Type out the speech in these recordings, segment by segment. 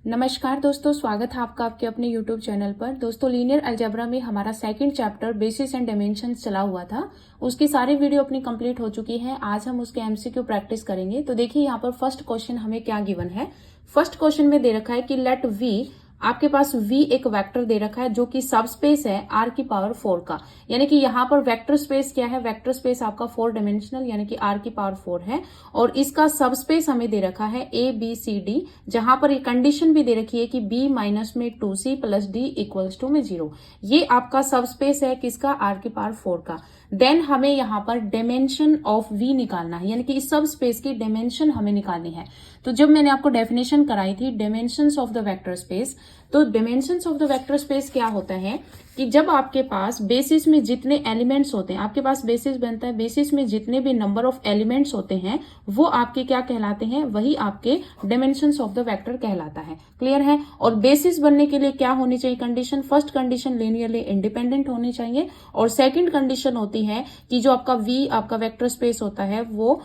नमस्कार दोस्तों, स्वागत है आपका आपके अपने YouTube चैनल पर। दोस्तों, लीनियर अलजेब्रा में हमारा second chapter basis and dimensions चला हुआ था। उसकी सारी वीडियो अपनी कंप्लीट हो चुकी है। आज हम उसके MCQ प्रैक्टिस करेंगे। तो देखिए यहाँ पर फर्स्ट क्वेश्चन हमें क्या गिवन है। फर्स्ट क्वेश्चन में दे रखा है कि लेट V, आपके पास V एक वेक्टर दे रखा है जो कि सब स्पेस है R की पावर 4 का। यानी कि यहाँ पर वेक्टर स्पेस क्या है, वेक्टर स्पेस आपका 4 डायमेंशनल यानी कि R की पावर 4 है। और इसका सब स्पेस हमें दे रखा है ABCD, जहां पर एक कंडीशन भी दे रखी है कि B माइनस में 2C plus D equals to में 0। ये आपका सब स्पेस है किसका, R की पावर 4 का। देन हमें यहाँ पर डायमेंशन ऑफ V निकालना है, यानी कि इस सब स्पेस की डायमेंशन हमें निकालनी है। तो जब मैंने आपको डेफिनेशन कराई थी dimensions of the vector space, तो dimensions of the vector space क्या होता है कि जब आपके पास बेसिस में जितने एलिमेंट्स होते हैं, आपके पास बेसिस बनता है, बेसिस में जितने भी नंबर ऑफ एलिमेंट्स होते हैं वो आपके क्या कहलाते हैं, वही आपके डायमेंशंस ऑफ द वेक्टर कहलाता है। क्लियर है। और बेसिस बनने के लिए क्या होनी चाहिए condition, first condition linearly independent होनी चाहिए, और सेकंड कंडीशन होती है कि जो आपका V आपका वेक्टर स्पेस होता है वो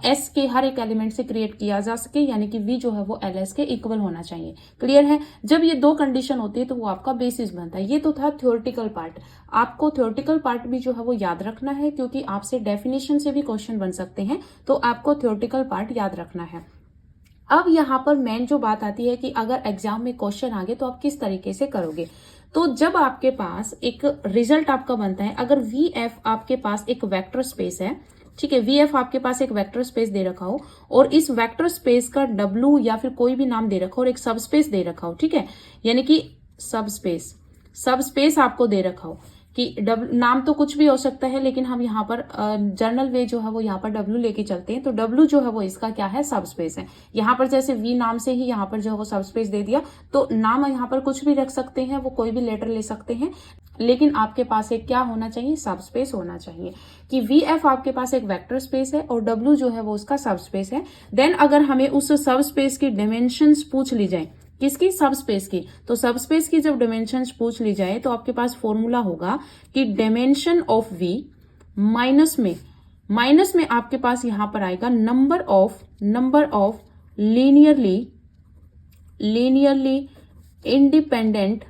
S के हर एक एलिमेंट से क्रिएट किया जा सके, यानी कि V जो है वो LS के इक्वल होना चाहिए। क्लियर है। जब ये दो कंडीशन होती है तो वो आपका बेसिस बनता है। ये तो था थ्योरेटिकल पार्ट। आपको थ्योरेटिकल पार्ट भी जो है वो याद रखना है, क्योंकि आपसे डेफिनेशन से भी क्वेश्चन बन सकते हैं, तो आपको थ्योरेटिकल पार्ट याद रखना है। अब यहाँ पर मेन जो बात आती है कि अगर एग्जाम में क्वेश्चन आ गए तो आप किस तरीके से करोगे। तो जब आपके पास एक रिजल्ट आपका बनता है, अगर VF आपके पास एक वेक्टर स्पेस है, ठीक है, VF आपके पास एक वेक्टर स्पेस दे रखा हो और इस वेक्टर स्पेस का W या फिर कोई भी नाम दे रखा हो और एक सब स्पेस दे रखा हो, ठीक है, यानी कि सब स्पेस आपको दे रखा हो कि नाम तो कुछ भी हो सकता है, लेकिन हम यहाँ पर जनरल वे जो है वो यहाँ पर W लेके चलते हैं। तो W जो है वो इसका क्या है, सब स्पेस है। यहाँ पर जैसे V नाम से ही यहाँ पर जो है वो सब स्पेस दे दिया, तो नाम यहाँ पर कुछ भी रख सकते हैं, वो कोई भी लेटर ले सकते हैं, लेकिन आपके पास एक क्या होना चाहिए, सब स्पेस होना चाहिए। कि VF आपके पास एक वेक्टर स्पेस है और W जो है वो उसका सब स्पेस है। देन अगर हमें उस सब स्पेस की डायमेंशंस पूछ ली जाए, किसकी, सब स्पेस की, तो सब स्पेस की जब डायमेंशंस पूछ ली जाए तो आपके पास फॉर्मूला होगा कि डायमेंशन ऑफ V माइनस में आपके पास यहां पर आएगा number of linearly independent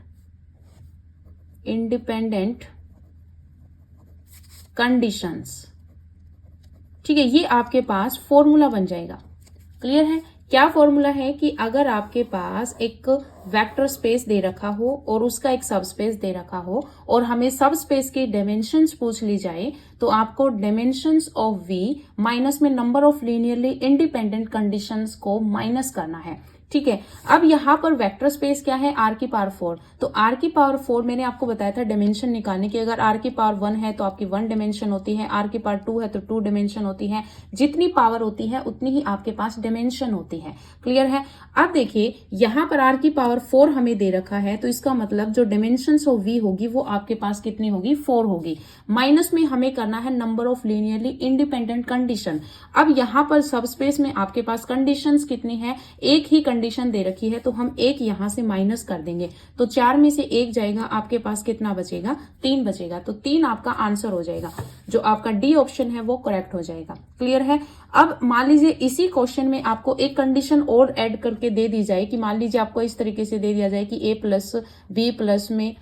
conditions. ठीक है, ये आपके पास फॉर्मूला बन जाएगा। क्लियर है। क्या फॉर्मूला है कि अगर आपके पास एक वेक्टर स्पेस दे रखा हो और उसका एक सब स्पेस दे रखा हो और हमें सब स्पेस की डायमेंशंस पूछ ली जाए, तो आपको डायमेंशंस ऑफ V माइनस में number of linearly independent conditions को माइनस करना है। ठीक है। अब यहाँ पर वेक्टर स्पेस क्या है, R की पावर 4। तो R की पावर 4 मैंने आपको बताया था डायमेंशन निकालने की। अगर R की पावर 1 है तो आपकी 1 डायमेंशन होती है, R की पावर 2 है तो 2 डायमेंशन होती है। जितनी पावर होती है उतनी ही आपके पास डायमेंशन होती है। क्लियर है। अब देखिए यहाँ पर R की पावर 4 हमें दे रखा है, तो इसका मतलब जो डायमेंशन ऑफ V होगी वो आपके पास कितनी होगी, 4 होगी। माइनस में हमें करना है number of linearly independent condition. अब यहाँ पर सब स्पेस में आपके पास कंडीशंस कितनी है, एक ही कंडीशन दे रखी है, तो हम एक यहां से माइनस कर देंगे, तो 4 में से 1 जाएगा, आपके पास कितना बचेगा, 3 बचेगा। तो 3 आपका आंसर हो जाएगा, जो आपका D ऑप्शन है वो करेक्ट हो जाएगा। क्लियर है। अब मान लीजिए इसी क्वेश्चन में आपको एक कंडीशन और ऐड करके दे दी जाए कि मान लीजिए आपको इस तरीके से दे दिया जाए कि A प्लस B प्लस में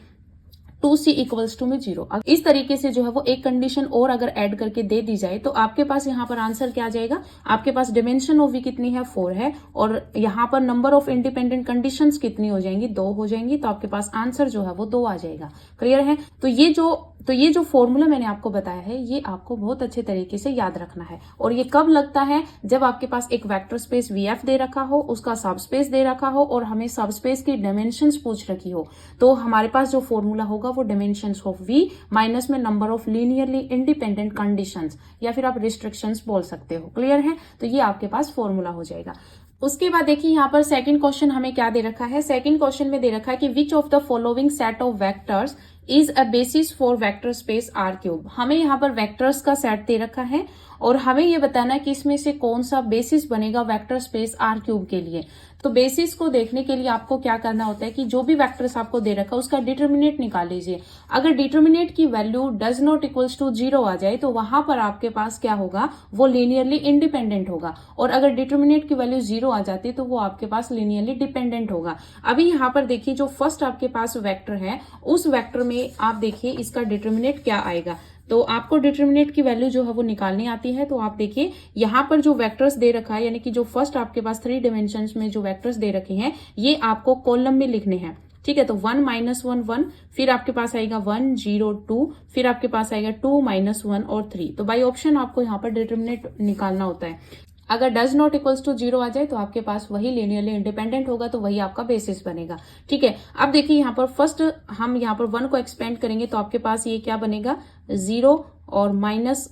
2C इक्वल्स टू में 0। इस तरीके से जो है वो एक कंडीशन और अगर ऐड करके दे दी जाए, तो आपके पास यहाँ पर आंसर क्या आ जाएगा, आपके पास डायमेंशन ऑफ V कितनी है, 4 है, और यहाँ पर नंबर ऑफ इंडिपेंडेंट कंडीशंस कितनी हो जाएंगी, 2 हो जाएंगी। तो आपके पास आंसर जो है वो 2 आ जाएगा। क्लियर है। तो ये जो फॉर्मूला मैंने आपको बताया है, ये आपको बहुत अच्छे तरीके से याद रखना है। और ये कब लगता है, जब आपके पास एक वेक्टर स्पेस VF दे रखा हो, उसका सब स्पेस दे रखा हो और हमें सब स्पेस की डायमेंशंस पूछ रखी हो, तो हमारे पास जो फॉर्मूला होगा वो डायमेंशंस ऑफ V माइनस में number of linearly independent conditions, या फिर आप रिस्ट्रिक्शंस बोल सकते हो। क्लियर है। तो ये आपके पास फॉर्मूला हो जाएगा। उसके बाद देखिए यहाँ पर सेकंड क्वेश्चन हमें क्या दे रखा है। सेकंड क्वेश्चन में दे रखा है कि which of the following set of vectors is a basis for vector space R cube. हमें यहाँ पर वेक्टर्स का सेट दे रखा है और हमें ये बताना है कि इसमें से कौन सा बेसिस बनेगा वेक्टर स्पेस आर क्यूब के लिए। तो बेसिस को देखने के लिए आपको क्या करना होता है कि जो भी वेक्टर्स आपको दे रखा है उसका डिटर्मिनेट निकाल लीजिए। अगर डिटर्मिनेट की value does not equals to 0 आ जाए तो वहां पर आपके पास क्या होगा, वो लीनियरली इंडिपेंडेंट होगा, और अगर डिटर्मिनेट की वैल्यू 0 आ जाती है तो वो आपके पास लीनियरली डिपेंडेंट होगा। अभी यहाँ पर देखिए जो फर्स्ट आपके पास वेक्टर है उस वेक्टर में आप देखिए इसका डिटर्मिनेट क्या आएगा। तो आपको डिटर्मिनेट की वैल्यू जो है वो निकालनी आती है। तो आप देखिए यहाँ पर जो वेक्टर्स दे रखा है, यानी कि जो फर्स्ट आपके पास 3 डायमेंशंस में जो वेक्टर्स दे रखे हैं ये आपको कॉलम में लिखने हैं। ठीक है, तो 1 -1 1, फिर आपके पास आएगा 1 0 2, फिर आपके पास आएगा 2 -1 और 3। तो बाय ऑप्शन आपको यहाँ पर डिटर्मिनेट निकालना होता है। अगर डज नॉट इक्वल्स टू 0 आ जाए तो आपके पास वही लीनियरली इंडिपेंडेंट होगा, तो वही आपका बेसिस बनेगा। ठीक है, अब देखिए यहाँ पर फर्स्ट हम यहाँ पर 1 को एक्सपेंड करेंगे तो आपके पास ये क्या बनेगा, 0 और माइनस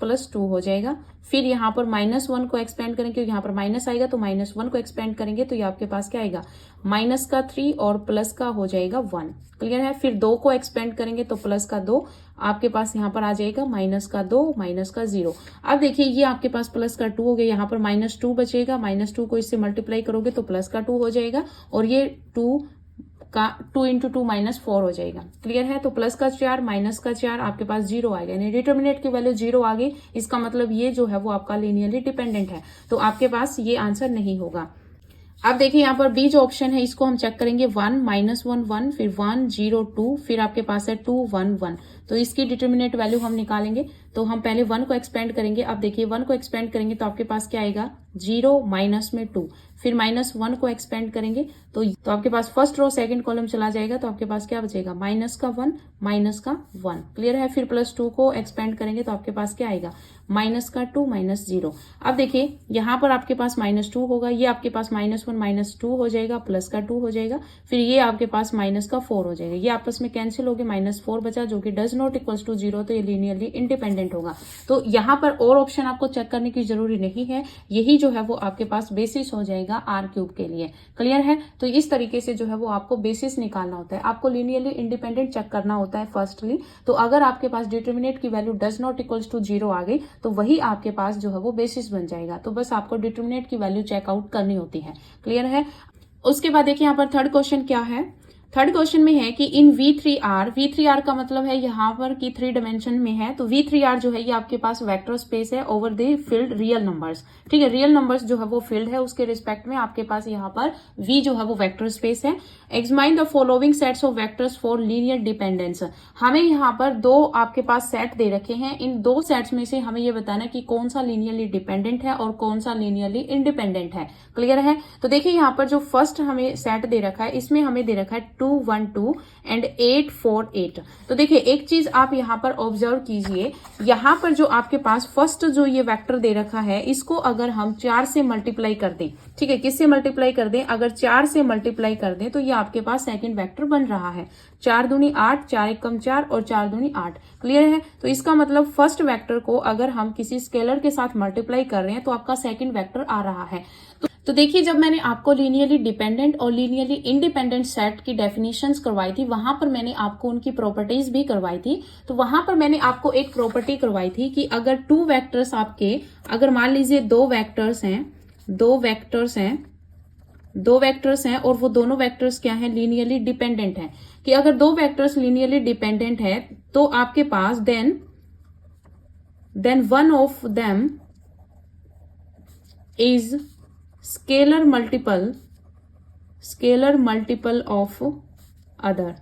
प्लस 2 हो जाएगा। फिर यहाँ पर -1 को एक्सपेंड करेंगे क्योंकि यहाँ पर माइनस आएगा, तो -1 को एक्सपेंड करेंगे तो ये आपके पास क्या आएगा, माइनस का 3 और प्लस का हो जाएगा 1। क्लियर है। फिर 2 को एक्सपेंड करेंगे तो प्लस का 2 आपके पास यहाँ पर आ जाएगा, माइनस का 2 माइनस का 0। अब देखिए ये आपके पास प्लस का 2 हो गया, यहाँ पर -2 बचेगा, -2 को इससे मल्टीप्लाई करोगे तो प्लस का 2 हो जाएगा, और ये 2 का 2 × 2 -4 हो जाएगा। क्लियर है। तो प्लस का 4 माइनस का 4 आपके पास 0 आएगा, यानी डिटर्मिनेट की वैल्यू 0 आ गई। इसका मतलब ये जो है वो आपका लीनियरली डिपेंडेंट है, तो आपके पास ये आंसर नहीं होगा। अब देखिए यहाँ पर बी जो ऑप्शन है इसको हम चेक करेंगे, 1 -1 1, फिर 1 0 2, फिर आपके पास है 2 1 1। तो इसकी डिटर्मिनेट वैल्यू हम निकालेंगे। तो हम पहले 1 को एक्सपेंड करेंगे। अब देखिए 1 को एक्सपेंड करेंगे तो आपके पास क्या आएगा, 0 माइनस में 2, फिर -1 को एक्सपेंड करेंगे तो आपके पास फर्स्ट रो सेकंड कॉलम चला जाएगा, तो आपके पास क्या बचेगा, -1 माइनस का 1। क्लियर है। फिर +2 को एक्सपेंड करेंगे तो आपके पास क्या आएगा, -2 -0। अब देखिए यहाँ पर आपके पास -2 होगा, ये आपके पास -1 -2 हो जाएगा, प्लस का 2 हो जाएगा, फिर ये आपके पास -4 हो जाएगा। ये आपस में कैंसिल हो गए, -4 बचा जो कि डज नॉट इक्वल्स टू 0, तो ये लीनियरली इंडिपेंडेंट होगा। तो यहाँ पर और ऑप्शन आपको चेक करने की जरूरी नहीं है, यही जो है वो आपके पास बेसिस हो जाएगा R³ के लिए। क्लियर है। तो इस तरीके से जो है वो आपको बेसिस निकालना होता है, आपको लीनियरली इंडिपेंडेंट चेक करना होता है फर्स्टली। तो अगर आपके पास डिटर्मिनेट की value does not equals to 0 आ गई तो वही आपके पास जो है वो बेसिस बन जाएगा। तो बस आपको डिटर्मिनेट की वैल्यू चेकआउट करनी होती है। क्लियर है। उसके बाद देखिए यहाँ पर थर्ड क्वेश्चन क्या है। थर्ड क्वेश्चन में है कि इन V3R का मतलब है यहाँ पर कि 3 डायमेंशन में है, तो V3R जो है ये आपके पास वेक्टर स्पेस है over the field real numbers. ठीक है, रियल नंबर्स जो है वो फील्ड है, उसके रिस्पेक्ट में आपके पास यहाँ पर V जो है वो वेक्टर स्पेस है। Examine the following sets of vectors for linear dependence. हमें यहाँ पर 2 आपके पास सेट दे रखे हैं, इन 2 सेट्स में से हमें ये बताना है कि कौन सा लीनियरली डिपेंडेंट है और कौन सा लीनियरली इंडिपेंडेंट है। क्लियर है। तो देखिए यहाँ पर जो फर्स्ट हमें सेट दे रखा है इसमें हमें दे रखा है 2 1 2 एंड 8 4 8। तो देखिए एक चीज आप यहाँ पर ऑब्जर्व कीजिए, यहाँ पर जो आपके पास फर्स्ट जो ये वेक्टर दे रखा है इसको अगर हम 4 से मल्टीप्लाई कर दें, ठीक है, किससे मल्टीप्लाई कर दें, अगर 4 से मल्टीप्लाई कर दें तो ये आपके पास सेकंड वेक्टर बन रहा है। 4 दूनी 8, 4 एकम 4 और 4 दूनी 8। क्लियर है। तो इसका मतलब फर्स्ट वेक्टर को अगर हम किसी स्केलर के साथ मल्टीप्लाई कर रहे हैं तो आपका सेकंड वेक्टर आ रहा है। तो देखिए जब मैंने आपको लीनियरली डिपेंडेंट और लीनियरली इंडिपेंडेंट सेट की डेफिनेशंस करवाई थी, वहां पर मैंने आपको उनकी प्रॉपर्टीज भी करवाई थी। तो वहां पर मैंने आपको एक प्रॉपर्टी करवाई थी कि अगर 2 वेक्टर्स आपके, अगर मान लीजिए 2 वेक्टर्स हैं और वो दोनों वेक्टर्स क्या हैं, लीनियरली डिपेंडेंट हैं, कि अगर 2 वेक्टर्स लीनियरली डिपेंडेंट है तो आपके पास then one of them is scalar multiple of other.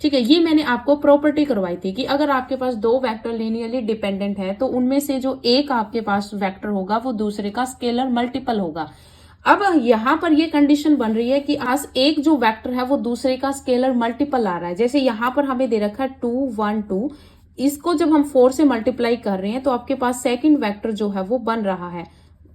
ठीक है, ये मैंने आपको प्रॉपर्टी करवाई थी कि अगर आपके पास 2 वेक्टर लीनियरली डिपेंडेंट है तो उनमें से जो एक आपके पास वेक्टर होगा वो दूसरे का स्केलर मल्टीपल होगा। अब यहाँ पर ये कंडीशन बन रही है कि आज एक जो वेक्टर है वो दूसरे का स्केलर मल्टीपल आ रहा है। जैसे यहाँ पर हमें दे रखा है 2 1 2, इसको जब हम 4 से मल्टीप्लाई कर रहे हैं तो आपके पास सेकंड वेक्टर जो है वो बन रहा है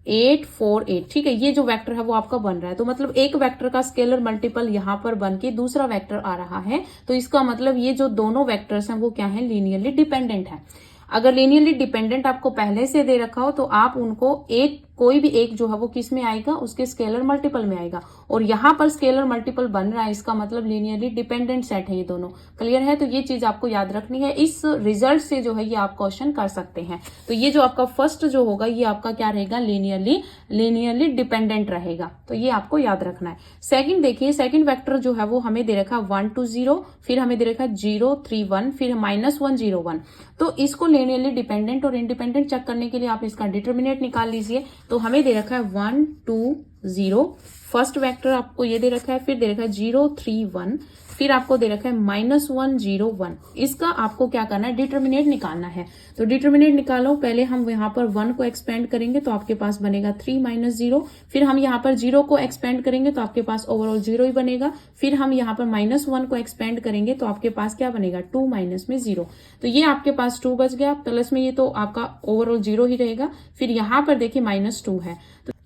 8 4 8। ठीक है, ये जो वेक्टर है वो आपका बन रहा है। तो मतलब एक वेक्टर का स्केलर मल्टीपल यहाँ पर बन के दूसरा वेक्टर आ रहा है। तो इसका मतलब ये जो दोनों वेक्टर्स हैं वो क्या है, लीनियरली डिपेंडेंट है। अगर लीनियरली डिपेंडेंट आपको पहले से दे रखा हो तो आप उनको एक कोई भी एक जो है वो किस में आएगा, उसके स्केलर मल्टीपल में आएगा। और यहाँ पर स्केलर मल्टीपल बन रहा है, इसका मतलब लीनियरली डिपेंडेंट सेट है ये दोनों। क्लियर है? तो ये चीज आपको याद रखनी है। इस रिजल्ट से जो है ये आप क्वेश्चन कर सकते हैं। तो ये जो आपका फर्स्ट जो होगा ये आपका क्या रहेगा, लीनियरली डिपेंडेंट रहेगा। तो ये आपको याद रखना है। सेकंड देखिए, सेकंड वेक्टर जो है वो हमें दे रखा 1 2 0, फिर हमें दे रखा 0 3 1, फिर -1 0 1। तो इसको लीनियरली डिपेंडेंट और इंडिपेंडेंट चेक करने के लिए आप इसका डिटर्मिनेंट निकाल लीजिए। तो हमें दे रखा है 1 2 0, फर्स्ट वेक्टर आपको ये दे रखा है, फिर दे रखा है 0 3 1, फिर आपको दे रखा है -1 0 1। इसका आपको क्या करना है, डिटर्मिनेंट निकालना है। तो डिटर्मिनेंट निकालो। पहले हम यहाँ पर 1 को एक्सपेंड करेंगे तो आपके पास बनेगा 3 -0, फिर हम यहाँ पर 0 को एक्सपेंड करेंगे तो आपके पास ओवरऑल 0 ही बनेगा, फिर हम यहाँ पर -1 को एक्सपेंड करेंगे तो आपके पास क्या बनेगा, 2 माइनस में 0। तो ये आपके पास 2 बच गया, प्लस में ये तो आपका ओवरऑल 0 ही रहेगा। फिर यहाँ पर देखिए -2 है,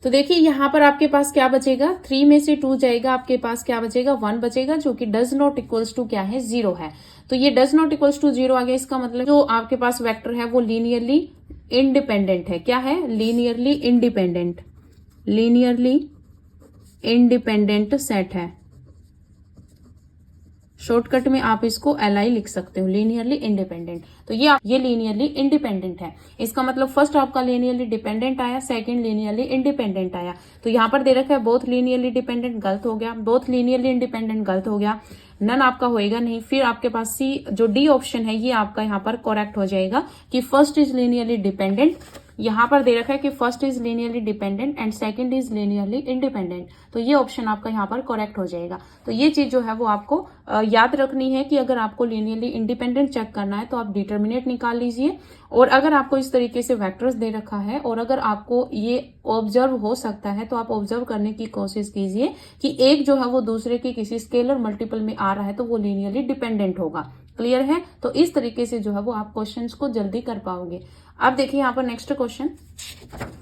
तो देखिए यहाँ पर आपके पास क्या बचेगा, 3 में से 2 जाएगा, आपके पास क्या बचेगा, 1 बचेगा, जो कि डज नॉट इक्वल्स टू क्या है, 0 है। तो ये डज नॉट इक्वल्स टू 0 आ गया। इसका मतलब जो आपके पास वेक्टर है वो लीनियरली इंडिपेंडेंट है। क्या है, लीनियरली इंडिपेंडेंट सेट है। शॉर्टकट में आप इसको LI लिख सकते हो, लीनियरली इंडिपेंडेंट। तो ये लीनियरली इंडिपेंडेंट है। इसका मतलब फर्स्ट आपका लीनियरली डिपेंडेंट आया, सेकंड लीनियरली इंडिपेंडेंट आया। तो यहाँ पर दे रखा है बोथ लीनियरली डिपेंडेंट, गलत हो गया। बोथ लीनियरली इंडिपेंडेंट गलत हो गया, नन आपका होएगा नहीं। फिर आपके पास सी जो डी ऑप्शन है ये आपका यहाँ पर करेक्ट हो जाएगा कि फर्स्ट इज लीनियरली डिपेंडेंट। यहाँ पर दे रखा है कि first is linearly dependent and second is linearly independent. तो ये ऑप्शन आपका यहाँ पर करेक्ट हो जाएगा। तो ये चीज जो है वो आपको याद रखनी है कि अगर आपको लीनियरली इंडिपेंडेंट चेक करना है तो आप डिटर्मिनेंट निकाल लीजिए। और अगर आपको इस तरीके से वेक्टर्स दे रखा है और अगर आपको ये ऑब्जर्व हो सकता है तो आप ऑब्जर्व करने की कोशिश कीजिए कि एक जो है वो दूसरे के किसी स्केलर मल्टीपल में आ रहा है तो वो लीनियरली डिपेंडेंट होगा। क्लियर है? तो इस तरीके से जो है वो आप क्वेश्चंस को जल्दी कर पाओगे। अब देखिए यहाँ पर नेक्स्ट क्वेश्चन।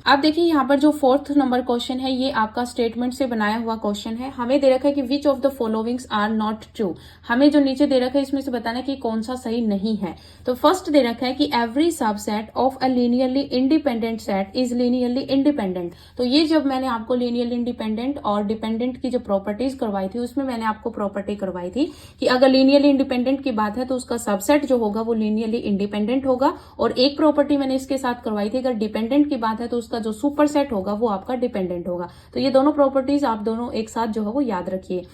अब देखिए यहाँ पर जो 4th नंबर क्वेश्चन है ये आपका स्टेटमेंट से बनाया हुआ क्वेश्चन है। हमें दे रखा है कि which of the followings are not true. हमें जो नीचे दे रखा है इसमें से बताना है कि कौन सा सही नहीं है। तो फर्स्ट दे रखा है कि every subset of a linearly independent set is linearly independent. तो ये जब मैंने आपको लीनियरली इंडिपेंडेंट और डिपेंडेंट की जो प्रॉपर्टीज करवाई थी उसमें मैंने आपको प्रॉपर्टी करवाई थी कि अगर लीनियरली इंडिपेंडेंट की बात है तो उसका सबसेट जो होगा वो लीनियरली इंडिपेंडेंट होगा। और एक प्रॉपर्टी मैंने इसके साथ करवाई थी, अगर डिपेंडेंट की बात है तो उसका जो सुपर सेट होगा वो आपका डिपेंडेंट होगा। तो ये दोनों प्रॉपर्टीज आप दोनों एक साथ जो है वो याद रखिए।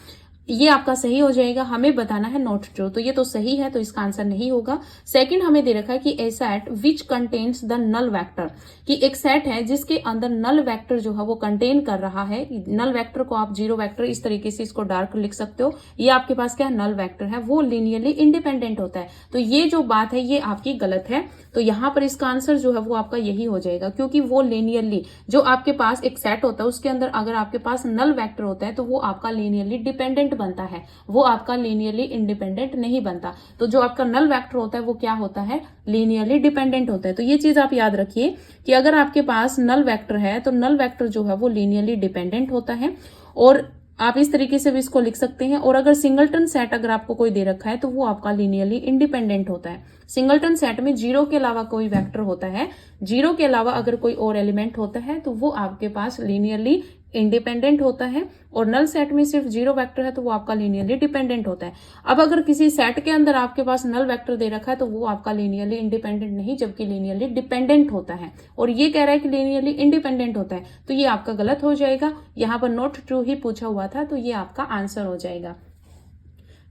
ये आपका सही हो जाएगा। हमें बताना है नॉट ट्रू, तो ये तो सही है तो इसका आंसर नहीं होगा। सेकंड हमें दे रखा है कि a set which contains the null vector, कि एक सेट है जिसके अंदर नल वेक्टर जो है वो कंटेन कर रहा है। नल वेक्टर को आप 0 वेक्टर इस तरीके से इसको डार्क लिख सकते हो। ये आपके पास क्या नल वेक्टर है, वो लीनियरली इंडिपेंडेंट होता है। तो ये जो बात है ये आपकी गलत है। तो यहाँ पर इसका आंसर जो है वो आपका यही हो जाएगा, क्योंकि वो लीनियरली जो आपके पास एक सेट होता है उसके अंदर अगर आपके पास नल वेक्टर होता है तो वो आपका लीनियरली डिपेंडेंट बनता है, वो आपका लीनियरली इंडिपेंडेंट नहीं बनता। तो जो आपका नल वेक्टर होता है वो क्या होता है, लीनियरली डिपेंडेंट होता है। तो ये चीज आप याद रखिए कि अगर आपके पास नल वेक्टर है तो नल वेक्टर जो है वो लीनियरली डिपेंडेंट होता है। और आप इस तरीके से भी इसको लिख सकते हैं। और अगर सिंगलटन सेट अगर आपको कोई दे रखा है तो वो आपका लीनियरली इंडिपेंडेंट होता है। सिंगलटन सेट में 0 के अलावा कोई वेक्टर होता है, 0 के अलावा अगर कोई और एलिमेंट होता है तो वो आपके पास लीनियरली इंडिपेंडेंट होता है। और नल सेट में सिर्फ 0 वेक्टर है तो वो आपका लीनियरली डिपेंडेंट होता है। अब अगर किसी सेट के अंदर आपके पास नल वेक्टर दे रखा है तो वो आपका लीनियरली इंडिपेंडेंट नहीं जबकि लीनियरली डिपेंडेंट होता है। और ये कह रहा है कि लीनियरली इंडिपेंडेंट होता है, तो ये आपका गलत हो जाएगा। यहाँ पर नॉट ट्रू ही पूछा हुआ था, तो ये आपका आंसर हो जाएगा।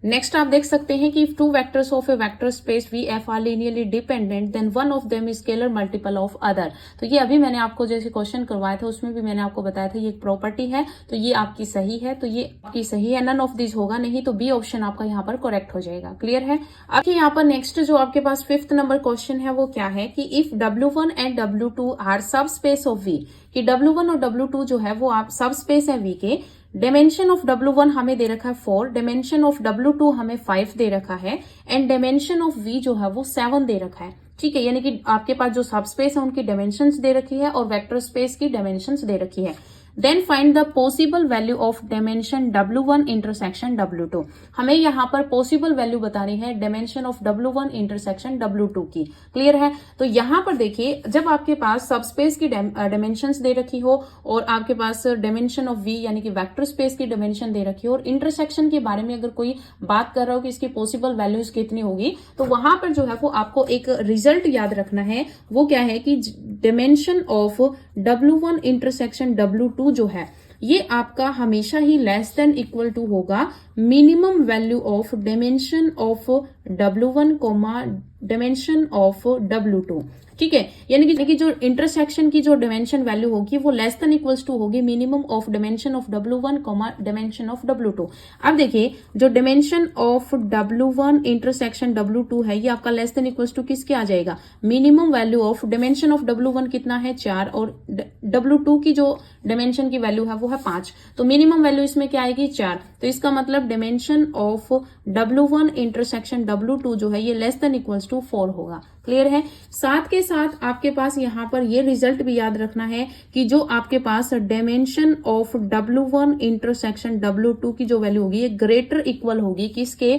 नेक्स्ट आप देख सकते हैं कि if two vectors of a vector space VF are linearly dependent then one of them is scalar multiple of other। तो ये अभी मैंने आपको जैसे क्वेश्चन करवाया था उसमें भी मैंने आपको बताया था ये एक प्रॉपर्टी है, तो ये आपकी सही है, तो ये आपकी सही है। नन ऑफ दिस होगा नहीं, तो बी ऑप्शन आपका यहाँ पर करेक्ट हो जाएगा। क्लियर है? अब यहाँ पर नेक्स्ट जो आपके पास 5th नंबर क्वेश्चन है वो क्या है कि if W1 and W2 are sub space of V, कि W1 और W2 जो है वो आप सब स्पेस है V के। डायमेंशन ऑफ W1 हमें दे रखा है 4, डायमेंशन ऑफ W2 हमें 5 दे रखा है एंड डायमेंशन ऑफ V जो है वो 7 दे रखा है। ठीक है, यानी कि आपके पास जो सब स्पेस है उनकी डायमेंशंस दे रखी है और वेक्टर स्पेस की डायमेंशंस दे रखी है। Then find the possible value of dimension W1 intersection W2। हमें यहाँ पर पॉसिबल वैल्यू बतानी है dimension of W1 intersection W2 की। क्लियर है? तो यहाँ पर देखिए, जब आपके पास सबस्पेस की डायमेंशंस दे रखी हो और आपके पास डायमेंशन ऑफ V यानी कि वेक्टर स्पेस की डायमेंशन दे रखी हो और इंटरसेक्शन के बारे में अगर कोई बात कर रहा हो कि इसकी पॉसिबल वैल्यूज कितनी होगी, तो वहां पर जो है वो आपको एक रिजल्ट याद रखना है। वो क्या है कि dimension of W1 intersection W2 जो है ये आपका हमेशा ही लेस देन इक्वल टू होगा minimum value of dimension of W1 comma dimension of W2। ठीक है, यानी कि जो इंटरसेक्शन की जो डायमेंशन वैल्यू होगी वो लेस देन इक्वल्स टू होगी minimum of dimension of W1 comma dimension of W2। अब देखिए, जो dimension of W1 intersection W2 है ये आपका लेस देन इक्वल्स टू किसके आ जाएगा? Minimum value of dimension of W1 कितना है? 4, और W2 की जो डायमेंशन की वैल्यू है वो है 5। तो मिनिमम वैल्यू इसमें क्या आएगी? 4। तो इसका मतलब dimension of W1 intersection W2 जो है ये लेस देन इक्वल्स टू 4 होगा। क्लियर है? साथ के साथ आपके पास यहाँ पर ये रिजल्ट भी याद रखना है कि जो आपके पास dimension of W1 intersection W2 की जो वैल्यू होगी ये ग्रेटर इक्वल होगी किसके?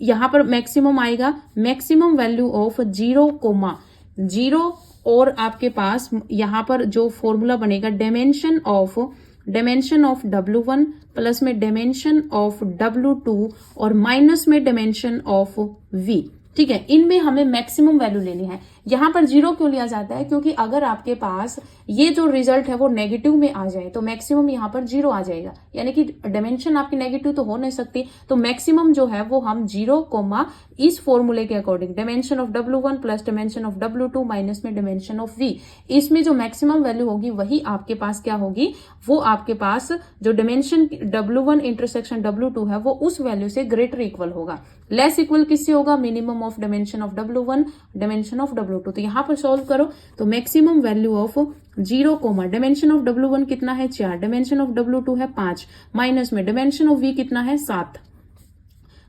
यहाँ पर मैक्सिमम आएगा, मैक्सिमम वैल्यू ऑफ 0,0 और आपके पास यहाँ पर जो फॉर्मूला बनेगा डायमेंशन ऑफ W1 प्लस में डायमेंशन ऑफ W2 और माइनस में डायमेंशन ऑफ V। ठीक है, इनमें हमें मैक्सिमम वैल्यू लेनी है। यहां पर 0 क्यों लिया जाता है? क्योंकि अगर आपके पास ये जो रिजल्ट है वो नेगेटिव में आ जाए तो मैक्सिमम यहां पर 0 आ जाएगा, यानी कि डायमेंशन आपकी नेगेटिव तो हो नहीं सकती। तो मैक्सिमम जो है वो हम 0, इस फॉर्मूले के according dimension of W1 plus dimension of W2 minus में डायमेंशन ऑफ V, इसमें जो मैक्सिमम वैल्यू होगी वही आपके पास क्या होगी? वो आपके पास जो डायमेंशन W1 इंटरसेक्शन W2 है वो उस वैल्यू से ग्रेटर इक्वल होगा। लेस इक्वल किससे होगा? Minimum of dimension of W1 dimension of W2। तो यहां पर सॉल्व करो तो maximum value of 0, dimension of W1 कितना है? 4, डायमेंशन ऑफ W2 है 5, माइनस में डायमेंशन ऑफ V कितना है? 7।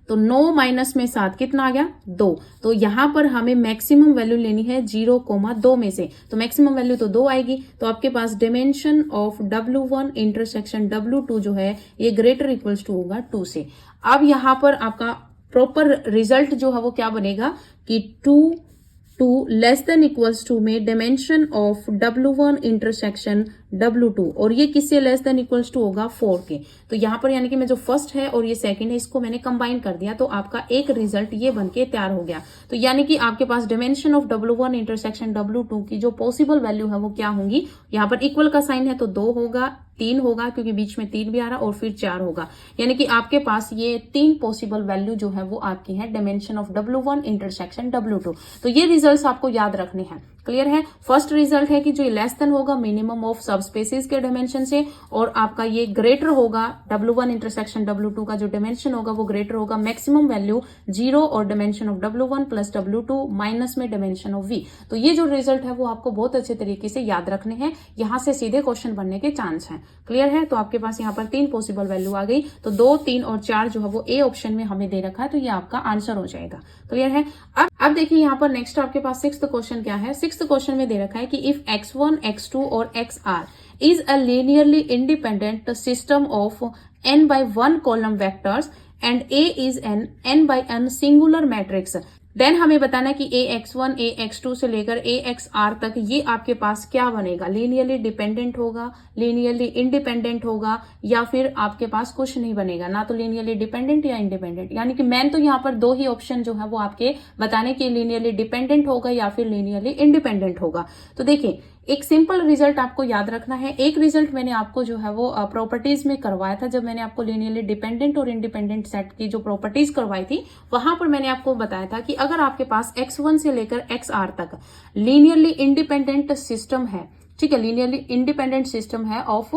तो 9 माइनस में 7 कितना आ गया? 2। तो यहां पर हमें मैक्सिमम वैल्यू लेनी है 0,2 में से, तो मैक्सिमम वैल्यू तो 2 आएगी। तो आपके पास dimension of W1 intersection W2 जो है ये ग्रेटर इक्वल्स टू होगा 2 से। अब यहां पर आपका प्रॉपर रिजल्ट जो है वो क्या बनेगा कि 2 लेस देन इक्वल्स टू में dimension of W1 intersection W2, और ये किससे लेस देन इक्वल्स टू होगा? 4 के। तो यहाँ पर यानी कि मैं जो फर्स्ट है और ये सेकंड है इसको मैंने कंबाइन कर दिया तो आपका एक रिजल्ट ये बनके तैयार हो गया। तो यानी कि आपके पास dimension of W1 intersection W2 की जो पॉसिबल वैल्यू है वो क्या होंगी? यहाँ पर इक्वल का साइन है तो 2 होगा, 3 होगा क्योंकि बीच में 3 भी आ रहा और फिर 4 होगा, यानी कि आपके पास ये 3 पॉसिबल वैल्यू जो है वो आपकी है dimension of W1 intersection W2। तो ये रिजल्ट्स आपको याद रखने हैं। क्लियर है? फर्स्ट रिजल्ट है कि जो लेस देन होगा मिनिमम ऑफ सबस्पेसेस के डायमेंशन से, और आपका ये ग्रेटर होगा W1 इंटरसेक्शन W2 का जो डायमेंशन होगा वो ग्रेटर होगा मैक्सिमम वैल्यू 0 और dimension of W1 plus W2 minus में डायमेंशन ऑफ V। तो ये जो रिजल्ट है वो आपको बहुत अच्छे तरीके से याद रखने हैं, यहां से सीधे क्वेश्चन बनने के चांस हैं। क्लियर है? तो आपके पास यहाँ पर 3 पॉसिबल वैल्यू आ गई, तो 2, 3 और 4 जो है वो ए ऑप्शन में हमें दे रखा है, तो ये आपका आंसर हो जाएगा। क्लियर है? अब देखिए यहाँ पर नेक्स्ट आपके पास 6th क्वेश्चन क्या है? 6th क्वेश्चन में दे रखा है कि इफ x1, x2 और xr is a linearly independent system of n by 1 column vectors and A is an n by n singular matrix, then हमें बताना है कि AX1, AX2 से लेकर AXR तक ये आपके पास क्या बनेगा? लीनियरली डिपेंडेंट होगा, लीनियरली इंडिपेंडेंट होगा, या फिर आपके पास कुछ नहीं बनेगा, ना तो लीनियरली डिपेंडेंट या इंडिपेंडेंट। यानी कि मैन तो यहाँ पर 2 ही ऑप्शन जो है वो आपके बताने के लीनियरली डिपेंडेंट होगा या फिर लीनियरली इंडिपेंडेंट होगा। तो देखिए, एक सिंपल रिजल्ट आपको याद रखना है। एक रिजल्ट मैंने आपको जो है वो प्रॉपर्टीज में करवाया था, जब मैंने आपको लीनियरली डिपेंडेंट और इंडिपेंडेंट सेट की जो प्रॉपर्टीज करवाई थी वहां पर मैंने आपको बताया था कि अगर आपके पास x1 से लेकर xr तक लीनियरली इंडिपेंडेंट सिस्टम है, ठीक है, लीनियरली इंडिपेंडेंट सिस्टम है of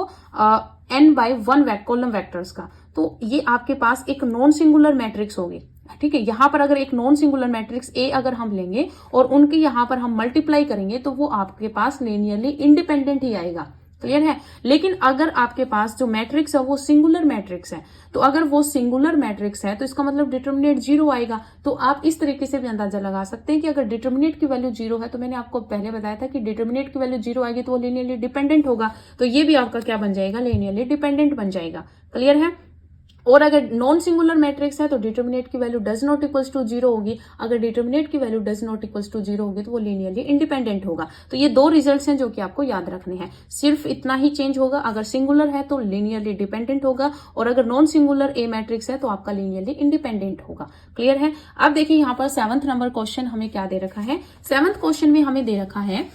n by 1 column vectors का, तो ये आपके पास एक नॉन सिंगुलर मैट्रिक्स होगी। ठीक है, यहां पर अगर एक नॉन सिंगुलर मैट्रिक्स ए अगर हम लेंगे और उनके यहां पर हम मल्टीप्लाई करेंगे तो वो आपके पास लीनियरली इंडिपेंडेंट ही आएगा। क्लियर है। लेकिन अगर आपके पास जो मैट्रिक्स है वो सिंगुलर मैट्रिक्स है, तो अगर वो सिंगुलर मैट्रिक्स है तो इसका मतलब डिटर्मिनेंट 0 आएगा। तो आप इस तरीके से भी अंदाजा लगा सकते हैं कि अगर डिटर्मिनेंट की वैल्यू 0 है, तो मैंने आपको पहले बताया था कि डिटर्मिनेंट की वैल्यू 0 आएगी तो वो लीनियरली डिपेंडेंट होगा, तो ये भी आपका क्या बन जाएगा, लीनियरली डिपेंडेंट बन जाएगा। क्लियर है। और अगर नॉन सिंगुलर मैट्रिक्स है तो डिटर्मिनेंट की value does not equals to 0 होगी। अगर डिटर्मिनेंट की value does not equals to 0 होगी तो वो लीनियरली इंडिपेंडेंट होगा। तो ये दो रिजल्ट्स हैं जो कि आपको याद रखने हैं। सिर्फ इतना ही चेंज होगा, अगर सिंगुलर है तो लीनियरली डिपेंडेंट होगा, और अगर नॉन सिंगुलर ए मैट्रिक्स है तो आपका लीनियरली इंडिपेंडेंट होगा। क्लियर है। अब देखिए यहाँ पर 7th नंबर क्वेश्चन हमें क्या दे रखा है। 7th क्वेश्चन में हमें दे रखा है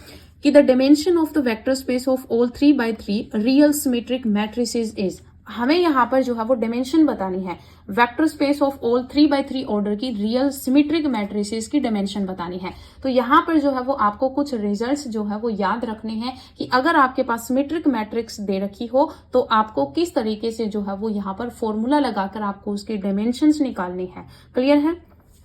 कि the dimension of the vector space of all 3x3 real symmetric matrices is. हमें यहाँ पर जो है वो डायमेंशन बतानी है, vector space of all 3x3 order की रियल सिमेट्रिक मैट्रिसेस की डायमेंशन बतानी है। तो यहाँ पर जो है वो आपको कुछ रिजल्ट्स जो है वो याद रखने हैं कि अगर आपके पास सिमेट्रिक मैट्रिक्स दे रखी हो तो आपको किस तरीके से जो है वो यहाँ पर फॉर्मूला लगाकर आपको उसके डायमेंशंस निकालने हैं। क्लियर है।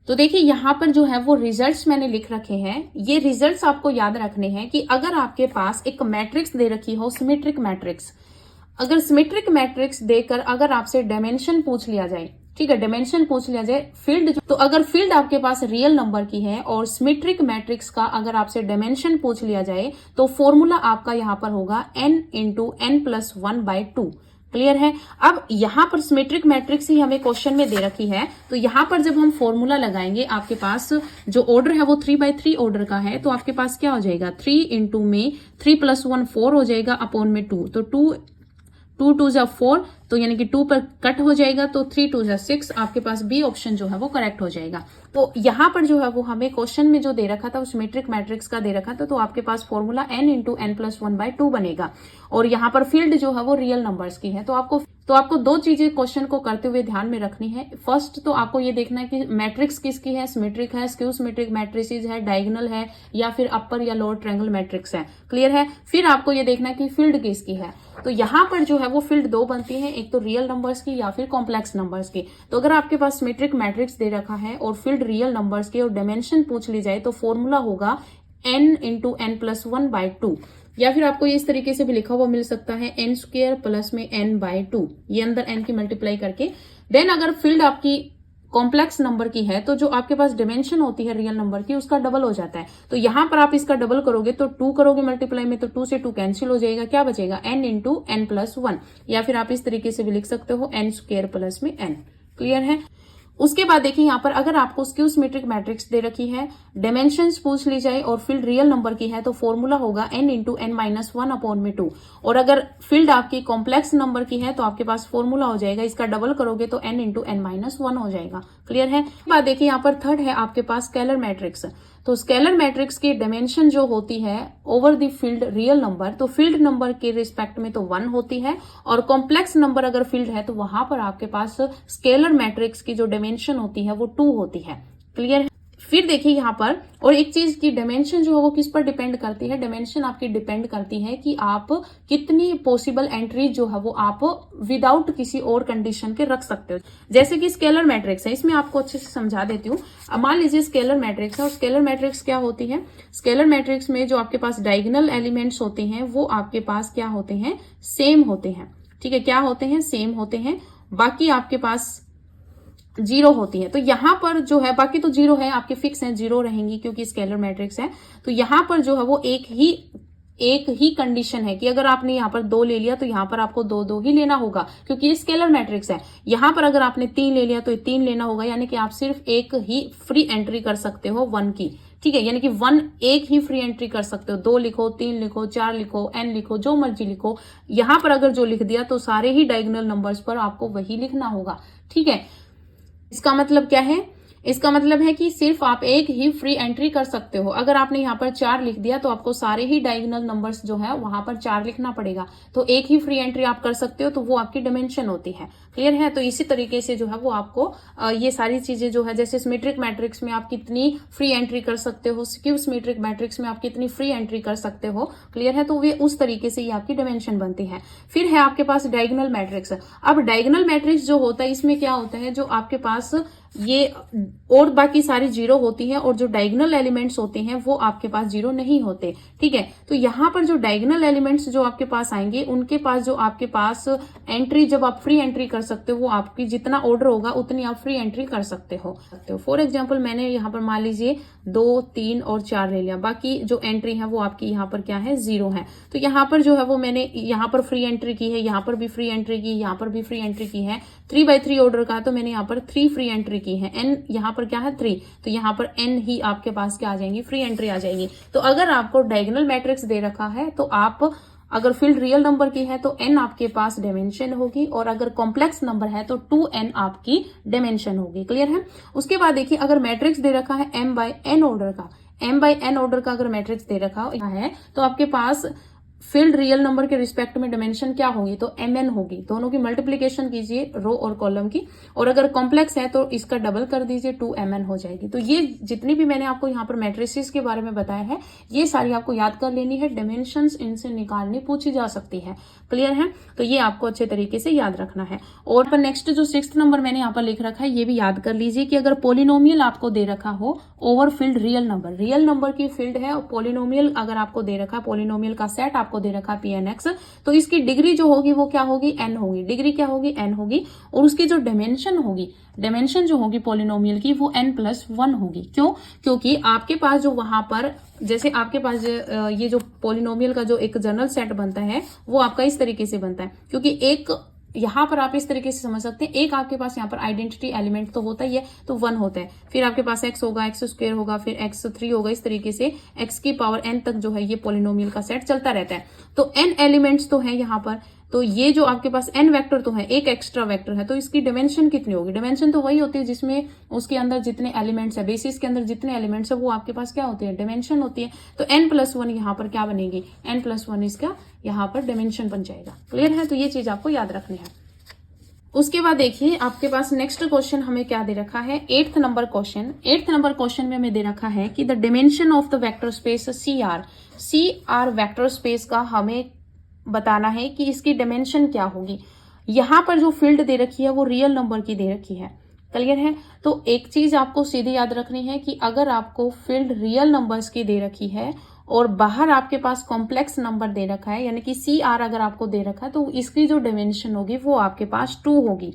तो देखिए यहाँ पर जो है वो रिजल्ट्स मैंने लिख रखे हैं। ये रिजल्ट्स आपको याद रखने हैं कि अगर आपके पास एक मैट्रिक्स दे रखी हो, सिमेट्रिक मैट्रिक्स, अगर सिमेट्रिक मैट्रिक्स देकर अगर आपसे डायमेंशन पूछ लिया जाए, ठीक है, डायमेंशन पूछ लिया जाए फील्ड, तो अगर फील्ड आपके पास रियल नंबर की है और सिमेट्रिक मैट्रिक्स का अगर आपसे डायमेंशन पूछ लिया जाए तो फॉर्मूला आपका यहाँ पर होगा n इंटू n+1/2। क्लियर है। अब यहाँ पर सिमेट्रिक मैट्रिक्स ही हमें क्वेश्चन में दे रखी है, तो यहाँ पर जब हम फॉर्मूला लगाएंगे, आपके पास जो ऑर्डर है वो 3x3 ऑर्डर का है, तो आपके पास क्या हो जाएगा, 3 इंटू में 3+1 4 हो जाएगा अपॉन में 2, तो 2 2 जा 4, तो यानी कि 2 पर कट हो जाएगा, तो 3 2 जा 6, आपके पास बी ऑप्शन जो है वो करेक्ट हो जाएगा। तो यहाँ पर जो है वो हमें क्वेश्चन में जो दे रखा था वो सिमेट्रिक मैट्रिक्स का दे रखा था, तो आपके पास फॉर्मूला n इंटू n+1/2 बनेगा, और यहाँ पर फील्ड जो है वो रियल नंबर्स की है। तो आपको दो चीजें क्वेश्चन को करते हुए ध्यान में रखनी है। फर्स्ट तो आपको ये देखना है कि मैट्रिक्स किसकी है, सिमेट्रिक है, स्क्यू सिमेट्रिक मैट्रिसेस है, डायगोनल है, या फिर अपर या लोअर ट्रायंगल मैट्रिक्स है। क्लियर है। फिर आपको ये देखना है कि फील्ड किसकी है। तो यहाँ पर जो है वो फील्ड दो बनती है, एक तो रियल नंबर्स की या फिर कॉम्प्लेक्स नंबर्स की। तो अगर आपके पास सिमेट्रिक मैट्रिक्स दे रखा है और फील्ड रियल नंबर्स की और डायमेंशन पूछ ली जाए तो फॉर्मूला होगा n इंटू n+1/2, या फिर आपको ये इस तरीके से भी लिखा हुआ मिल सकता है n² प्लस में n/2, ये अंदर n की मल्टीप्लाई करके। देन अगर फील्ड आपकी कॉम्प्लेक्स नंबर की है तो जो आपके पास डायमेंशन होती है रियल नंबर की उसका डबल हो जाता है। तो यहां पर आप इसका डबल करोगे तो 2 करोगे मल्टीप्लाई में, तो 2 से 2 कैंसिल हो जाएगा, क्या बचेगा n इंटू n+1, या फिर आप इस तरीके से भी लिख सकते हो n² प्लस में n। क्लियर है। उसके बाद देखिए यहाँ पर अगर आपको स्क्यू सिमेट्रिक मैट्रिक्स दे रखी है, डायमेंशंस पूछ ली जाए और फील्ड रियल नंबर की है तो फॉर्मूला होगा n इंटू n-1 अपॉन में 2, और अगर फील्ड आपकी कॉम्प्लेक्स नंबर की है तो आपके पास फॉर्मूला हो जाएगा, इसका डबल करोगे तो n इंटू n-1 हो जाएगा। क्लियर है। बात देखिए यहाँ पर थर्ड है आपके पास स्केलर मैट्रिक्स। तो स्केलर मैट्रिक्स की डायमेंशन जो होती है over the field real number, तो फील्ड नंबर के रिस्पेक्ट में तो 1 होती है, और कॉम्प्लेक्स नंबर अगर फील्ड है तो वहां पर आपके पास स्केलर मैट्रिक्स की जो डायमेंशन होती है वो 2 होती है। क्लियर है। फिर देखिए यहाँ पर और एक चीज की डायमेंशन जो है वो किस पर डिपेंड करती है, डायमेंशन आपकी डिपेंड करती है कि आप कितनी पॉसिबल एंट्रीज जो है वो आप विदाउट किसी और कंडीशन के रख सकते हो। जैसे कि स्केलर मैट्रिक्स है, इसमें आपको अच्छे से समझा देती हूँ। मान लीजिए स्केलर मैट्रिक्स है, और स्केलर मैट्रिक्स क्या होती है, स्केलर मैट्रिक्स में जो आपके पास डायगोनल एलिमेंट्स होते हैं वो आपके पास क्या होते हैं, सेम होते हैं। ठीक है, क्या होते हैं, सेम होते हैं। बाकी आपके पास 0 होती है। तो यहाँ पर जो है बाकी तो 0 है, आपके फिक्स है, 0 रहेंगी क्योंकि स्केलर मैट्रिक्स है। तो यहाँ पर जो है वो एक ही कंडीशन है कि अगर आपने यहाँ पर 2 ले लिया तो यहाँ पर आपको 2 ही लेना होगा, क्योंकि ये स्केलर मैट्रिक्स है। यहाँ पर अगर आपने 3 ले लिया तो 3 लेना होगा, यानी कि आप सिर्फ एक ही फ्री एंट्री कर सकते हो 1 की। ठीक है, यानी कि 1 एक ही फ्री एंट्री कर सकते हो। 2 लिखो, 3 लिखो, 4 लिखो, n लिखो, जो मर्जी लिखो। यहाँ पर अगर जो लिख दिया तो सारे ही डायगोनल नंबर्स पर आपको वही लिखना होगा। ठीक है, इसका मतलब क्या है, इसका मतलब है कि सिर्फ आप एक ही फ्री एंट्री कर सकते हो। अगर आपने यहाँ पर 4 लिख दिया तो आपको सारे ही डायगोनल नंबर्स जो है वहां पर 4 लिखना पड़ेगा। तो एक ही फ्री एंट्री आप कर सकते हो, तो वो आपकी डायमेंशन होती है। क्लियर है। तो इसी तरीके से जो है वो आपको ये सारी चीजें जो है, जैसे सिमेट्रिक मैट्रिक्स में आप कितनी फ्री एंट्री कर सकते हो, स्क्यू सिमेट्रिक मैट्रिक्स में आप कितनी फ्री एंट्री कर सकते हो, क्लियर है। तो वे उस तरीके से ये आपकी डायमेंशन बनती है। फिर है आपके पास डायगोनल मैट्रिक्स। अब डायगोनल मैट्रिक्स जो होता है, इसमें क्या होता है, जो आपके पास ये और बाकी सारी जीरो होती है और जो डायगोनल एलिमेंट्स होते हैं वो आपके पास जीरो नहीं होते, ठीक है। तो यहाँ पर जो डायगोनल एलिमेंट्स जो आपके पास आएंगे, उनके पास जो आपके पास एंट्री, जब आप फ्री एंट्री कर सकते हो, वो आपकी जितना ऑर्डर होगा उतनी आप फ्री एंट्री कर सकते हो। फॉर एग्जाम्पल मैंने यहाँ पर मान लीजिए 2, 3 और 4 ले लिया, बाकी जो एंट्री है वो आपकी यहाँ पर क्या है, 0 है। तो यहाँ पर जो है वो मैंने यहाँ पर फ्री एंट्री की है, यहाँ पर भी फ्री एंट्री की, यहाँ पर भी फ्री एंट्री की है। 3x3 ऑर्डर का, तो मैंने यहाँ पर 3 फ्री एंट्री की है। n यहाँ पर क्या है, 3, तो यहाँ पर n ही आपके पास क्या आ जाएंगी, फ्री एंट्री आ जाएगी। तो अगर आपको डायगोनल मैट्रिक्स दे रखा है, तो आप अगर फील्ड रियल नंबर की है तो n आपके पास डायमेंशन होगी, और अगर कॉम्प्लेक्स नंबर है तो 2n आपकी डायमेंशन होगी, क्लियर है। उसके बाद देखिए, अगर मैट्रिक्स दे रखा है m/n ऑर्डर का, m/n ऑर्डर का अगर मैट्रिक्स दे रखा है तो आपके पास फील्ड रियल नंबर के रिस्पेक्ट में डायमेंशन क्या होगी, तो mn होगी। दोनों की मल्टीप्लीकेशन कीजिए, रो और कॉलम की, और अगर कॉम्प्लेक्स है तो इसका डबल कर दीजिए, 2mn हो जाएगी। तो ये जितनी भी मैंने आपको यहाँ पर मैट्रिसेस के बारे में बताया है, ये सारी आपको याद कर लेनी है। डायमेंशंस इनसे निकालनी पूछी जा सकती है, क्लियर है। तो ये आपको अच्छे तरीके से याद रखना है। और पर नेक्स्ट जो 6th नंबर मैंने यहाँ पर लिख रखा है, ये भी याद कर लीजिए कि अगर पोलिनोमियल आपको दे रखा हो ओवर फील्ड रियल नंबर की फील्ड है, और पोलिनोमियल अगर आपको दे रखा है, पोलिनोमियल का सेट आपको दे रखा है Pnx, तो इसकी डिग्री जो होगी वो क्या होगी, n होगी। डिग्री क्या होगी, n होगी। और उसकी जो डायमेंशन होगी, डायमेंशन जो होगी पोलिनोमियल की, वो n+1 होगी। क्यों? क्योंकि आपके पास जो वहां पर, जैसे आपके पास ये जो पोलिनोमियल का जो एक जनरल सेट बनता है, वो आपका इस तरीके से बनता है। क्योंकि एक यहाँ पर आप इस तरीके से समझ सकते हैं, एक आपके पास यहाँ पर आइडेंटिटी एलिमेंट तो होता ही है, तो 1 होता है। फिर आपके पास x होगा, x² होगा, फिर x3 होगा। इस तरीके से x की पावर n तक जो है ये पोलिनोमियल का सेट चलता रहता है। तो n एलिमेंट्स तो है यहाँ पर, तो ये जो आपके पास n वेक्टर तो है, एक एक्स्ट्रा वेक्टर है, तो इसकी डायमेंशन कितनी होगी। डायमेंशन तो वही होती है जिसमें उसके अंदर जितने एलिमेंट्स है, बेसिस के अंदर जितने एलिमेंट्स है, वो आपके पास क्या होती है, डायमेंशन होती है। तो n+1 यहाँ पर क्या बनेगी, n+1 इसका यहाँ पर डायमेंशन बन जाएगा, क्लियर है। तो ये चीज आपको याद रखनी है। उसके बाद देखिए, आपके पास नेक्स्ट क्वेश्चन हमें क्या दे रखा है, 8th number question. 8th number question में हमें दे रखा है कि the dimension of the vector space CR vector space का हमें बताना है कि इसकी डायमेंशन क्या होगी। यहाँ पर जो फील्ड दे रखी है वो रियल नंबर की दे रखी है, क्लियर है। तो एक चीज आपको सीधी याद रखनी है कि अगर आपको फील्ड रियल नंबर्स की दे रखी है और बाहर आपके पास कॉम्प्लेक्स नंबर दे रखा है, यानी कि CR अगर आपको दे रखा है, तो इसकी जो डायमेंशन होगी वो आपके पास 2 होगी।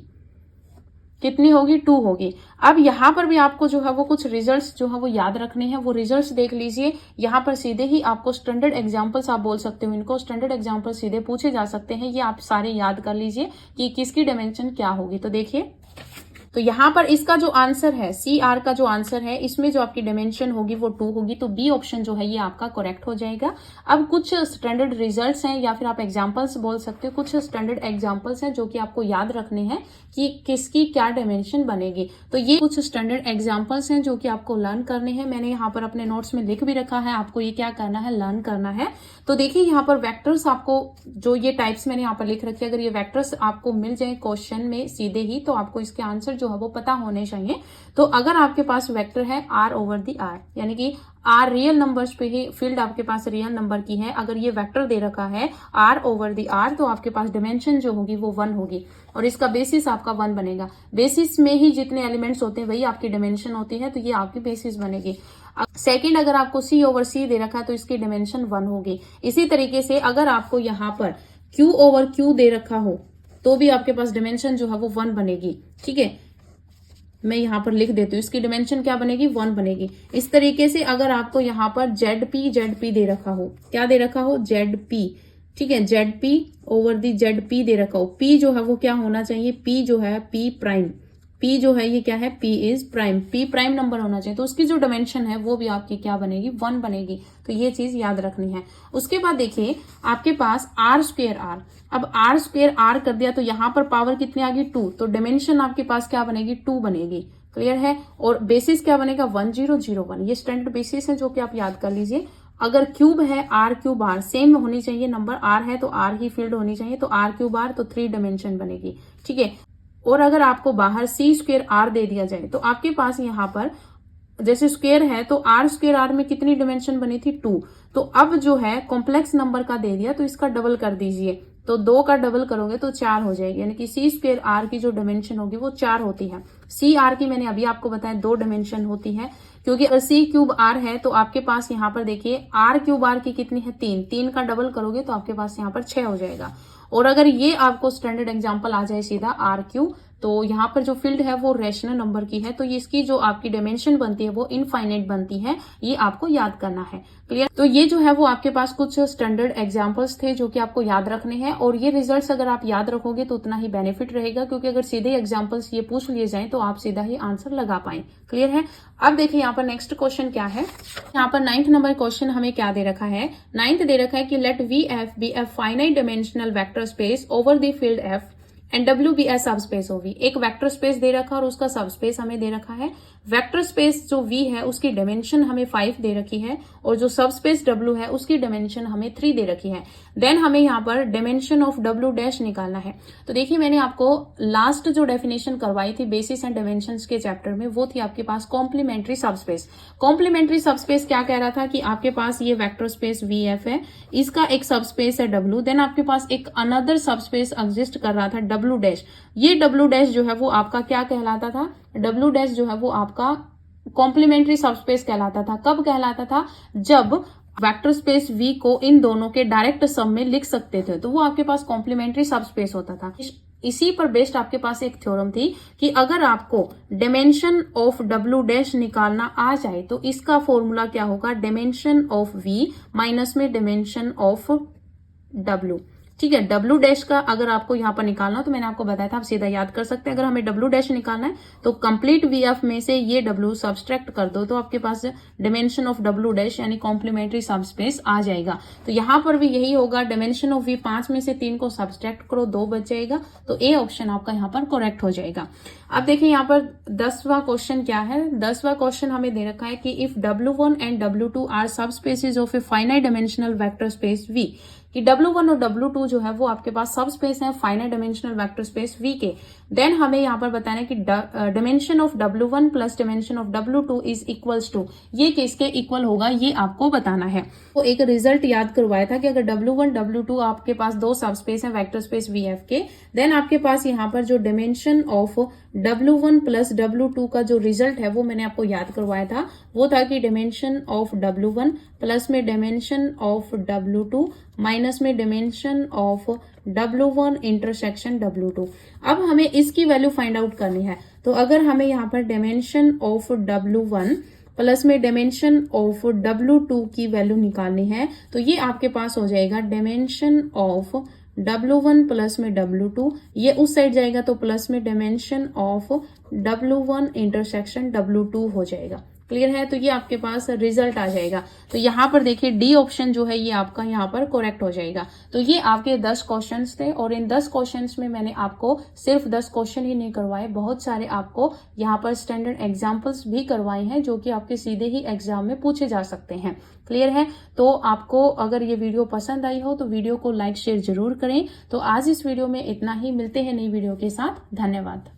कितनी होगी, 2 होगी। अब यहाँ पर भी आपको जो है वो कुछ रिजल्ट्स जो है वो याद रखने हैं, वो रिजल्ट्स देख लीजिए। यहाँ पर सीधे ही आपको स्टैंडर्ड एग्जांपल्स आप बोल सकते हो, इनको स्टैंडर्ड एग्जांपल सीधे पूछे जा सकते हैं। ये आप सारे याद कर लीजिए कि किसकी डायमेंशन क्या होगी। तो देखिए, तो यहाँ पर इसका जो आंसर है, CR का जो आंसर है, इसमें जो आपकी डायमेंशन होगी वो 2 होगी। तो बी ऑप्शन जो है ये आपका करेक्ट हो जाएगा। अब कुछ स्टैंडर्ड रिजल्ट्स हैं, या फिर आप एग्जांपल्स बोल सकते हो, कुछ स्टैंडर्ड एग्जांपल्स हैं जो कि आपको याद रखने हैं कि किसकी क्या डायमेंशन बनेगी। तो ये कुछ स्टैंडर्ड एग्जांपल्स हैं जो कि आपको लर्न करने हैं। मैंने यहाँ पर अपने नोट्स में लिख भी रखा है, आपको ये क्या करना है, लर्न करना है। तो देखिए, यहाँ पर वेक्टर्स आपको जो ये टाइप्स मैंने यहाँ पर लिख रखे, अगर ये वेक्टर्स आपको मिल जाए क्वेश्चन में सीधे ही, तो आपको इसके आंसर जो है वो पता होने चाहिए। तो अगर आपके पास वेक्टर है R/R, यानी कि R रियल नंबर्स पे ही फील्ड आपके पास रियल नंबर की है, अगर ये वेक्टर दे रखा है R/R, तो आपके पास डायमेंशन जो होगी वो 1 होगी, और इसका बेसिस आपका 1 बनेगा। बेसिस में ही जितने एलिमेंट्स होते हैं वही आपकी डायमेंशन होती है, तो ये आपकी बेसिस बनेगी। सेकंड, अगर आपको C/C दे रखा है तो इसकी डायमेंशन 1 होगी। इसी तरीके से अगर आपको यहाँ पर Q/Q दे रखा हो तो भी आपके पास डायमेंशन जो है वो 1 बनेगी, ठीक है। मैं यहाँ पर लिख देती हूँ, इसकी डायमेंशन क्या बनेगी, 1 बनेगी। इस तरीके से अगर आपको यहाँ पर ZP दे रखा हो, क्या दे रखा हो, ZP, ठीक है, ZP/ZP दे रखा हो। P जो है वो क्या होना चाहिए, P जो है P जो है ये क्या है, P is prime, P prime number होना चाहिए। तो उसकी जो डायमेंशन है वो भी आपकी क्या बनेगी, 1 बनेगी। तो ये चीज याद रखनी है। उसके बाद देखिए, आपके पास R²R, अब R² कर दिया तो यहाँ पर पावर कितनी आ गई, 2, तो डायमेंशन आपके पास क्या बनेगी, 2 बनेगी, क्लियर है। और बेसिस क्या बनेगा, 1001, ये स्टैंडर्ड बेसिस है जो कि आप याद कर लीजिए। अगर क्यूब है, R³ सेम होनी चाहिए, नंबर R है तो R ही फील्ड होनी चाहिए, तो R³ तो 3 डायमेंशन बनेगी, ठीक है। और अगर आपको बाहर सी स्क्वेयर आर दे दिया जाए तो आपके पास यहाँ पर जैसे स्क्वेयर है तो आर स्क्वेयर आर में कितनी डिमेंशन बनी थी 2। तो अब जो है कॉम्प्लेक्स नंबर का दे दिया तो इसका डबल कर दीजिए, तो 2 का डबल करोगे तो 4 हो जाएगी, यानी कि सी स्क्वेयर आर की जो डिमेंशन होगी वो 4 होती है। सी आर की मैंने अभी आपको बताया 2 डिमेंशन होती है, क्योंकि अगर सी क्यूब आर है तो आपके पास यहाँ पर देखिए आर क्यूब आर की कितनी है 3, 3 का डबल करोगे तो आपके पास यहाँ पर 6 हो जाएगा। और अगर ये आपको स्टैंडर्ड एग्जाम्पल आ जाए सीधा आर क्यू, तो यहाँ पर जो फील्ड है वो रेशनल नंबर की है, तो ये इसकी जो आपकी डायमेंशन बनती है वो इनफाइनाइट बनती है, ये आपको याद करना है। क्लियर? तो ये जो है वो आपके पास कुछ स्टैंडर्ड एग्जांपल्स थे जो कि आपको याद रखने हैं, और ये रिजल्ट्स अगर आप याद रखोगे तो उतना ही बेनिफिट रहेगा, क्योंकि अगर सीधे एग्जांपल्स ये पूछ लिए जाएं तो आप सीधा ही आंसर लगा पाए। क्लियर है? अब देखिए यहाँ पर नेक्स्ट क्वेश्चन क्या है। यहाँ पर 9th नंबर क्वेश्चन हमें क्या दे रखा है, 9th दे रखा है कि let V F be a finite dimensional vector space over the field F and W be as sub space of V. एक वेक्टर स्पेस दे रखा है और उसका सब स्पेस हमें दे रखा है। वेक्टर स्पेस जो वी है उसकी डायमेंशन हमें 5 दे रखी है, और जो सब स्पेस डब्ल्यू है उसकी डायमेंशन हमें 3 दे रखी है। देन हमें यहाँ पर डायमेंशन ऑफ डब्ल्यू डैश निकालना है। तो देखिए मैंने आपको लास्ट जो डेफिनेशन करवाई थी बेसिस एंड डायमेंशंस के चैप्टर में, वो थी आपके पास कॉम्प्लीमेंट्री सबस्पेस। कॉम्प्लीमेंट्री सबस्पेस क्या कह रहा था कि आपके पास ये वेक्टर स्पेस वी एफ है, इसका एक सबस्पेस है डब्ल्यू, देन आपके पास एक अनदर सबस्पेस एग्जिस्ट कर रहा था डब्ल्यू डैश। ये डब्ल्यू डैश जो है वो आपका क्या कहलाता था, डब्ल्यू डैश जो है वो आपका कॉम्प्लीमेंट्री सबस्पेस कहलाता था। कब कहलाता था? जब वेक्टर स्पेस वी को इन दोनों के डायरेक्ट सम में लिख सकते थे, तो वो आपके पास कॉम्प्लीमेंट्री सबस्पेस होता था। इसी पर बेस्ड आपके पास एक थ्योरम थी कि अगर आपको डायमेंशन ऑफ डब्ल्यू डैश निकालना आ जाए तो इसका फॉर्मूला क्या होगा, डायमेंशन ऑफ वी माइनस में डायमेंशन ऑफ डब्ल्यू। ठीक है, डब्ल्यू डैश का अगर आपको यहाँ पर निकालना, तो मैंने आपको बताया था आप सीधा याद कर सकते हैं। अगर हमें डब्ल्यू डैश निकालना है तो कंप्लीट वी एफ में से ये डब्ल्यू सब्सट्रैक्ट कर दो, तो आपके पास डायमेंशन ऑफ डब्ल्यू डैश यानी कॉम्प्लीमेंट्री सबस्पेस आ जाएगा। तो यहाँ पर भी यही होगा, डायमेंशन ऑफ वी 5 में से 3 को सब्सट्रैक्ट करो, 2 बच जाएगा, तो ए ऑप्शन आपका यहाँ पर करेक्ट हो जाएगा। अब देखिए यहाँ पर 10वां क्वेश्चन क्या है। 10वां क्वेश्चन हमें दे रखा है कि if W1 and W2 are subspaces of a finite dimensional vector space V, कि W1 और W2 जो है वो आपके पास सब स्पेस है finite dimensional vector space V के, देन हमें यहाँ पर बताना है कि dimension of W1 plus dimension of W2 is equals to, ये किसके इक्वल होगा ये आपको बताना है। तो एक रिजल्ट याद करवाया था कि अगर W1 W2 आपके पास 2 सब स्पेस है वेक्टर स्पेस VF के, देन आपके पास यहाँ पर जो dimension of W1 plus W2 का जो रिजल्ट है वो मैंने आपको याद करवाया था, वो था कि डायमेंशन ऑफ W1 प्लस में डायमेंशन ऑफ W2 माइनस में dimension of W1 intersection W2। अब हमें इसकी वैल्यू फाइंड आउट करनी है, तो अगर हमें यहाँ पर डायमेंशन ऑफ W1 प्लस में डायमेंशन ऑफ W2 की वैल्यू निकालनी है, तो ये आपके पास हो जाएगा डायमेंशन ऑफ W1 प्लस में W2, ये उस साइड जाएगा तो प्लस में dimension of W1 intersection W2 हो जाएगा। क्लियर है? तो ये आपके पास रिजल्ट आ जाएगा। तो यहाँ पर देखिए डी ऑप्शन जो है ये आपका यहाँ पर करेक्ट हो जाएगा। तो ये आपके 10 क्वेश्चंस थे, और इन 10 क्वेश्चंस में मैंने आपको सिर्फ 10 क्वेश्चन ही नहीं करवाए, बहुत सारे आपको यहाँ पर स्टैंडर्ड एग्जाम्पल्स भी करवाए हैं जो कि आपके सीधे ही एग्जाम में पूछे जा सकते हैं। क्लियर है? तो आपको अगर ये वीडियो पसंद आई हो तो वीडियो को लाइक शेयर जरूर करें। तो आज इस वीडियो में इतना ही, मिलते हैं नई वीडियो के साथ। धन्यवाद।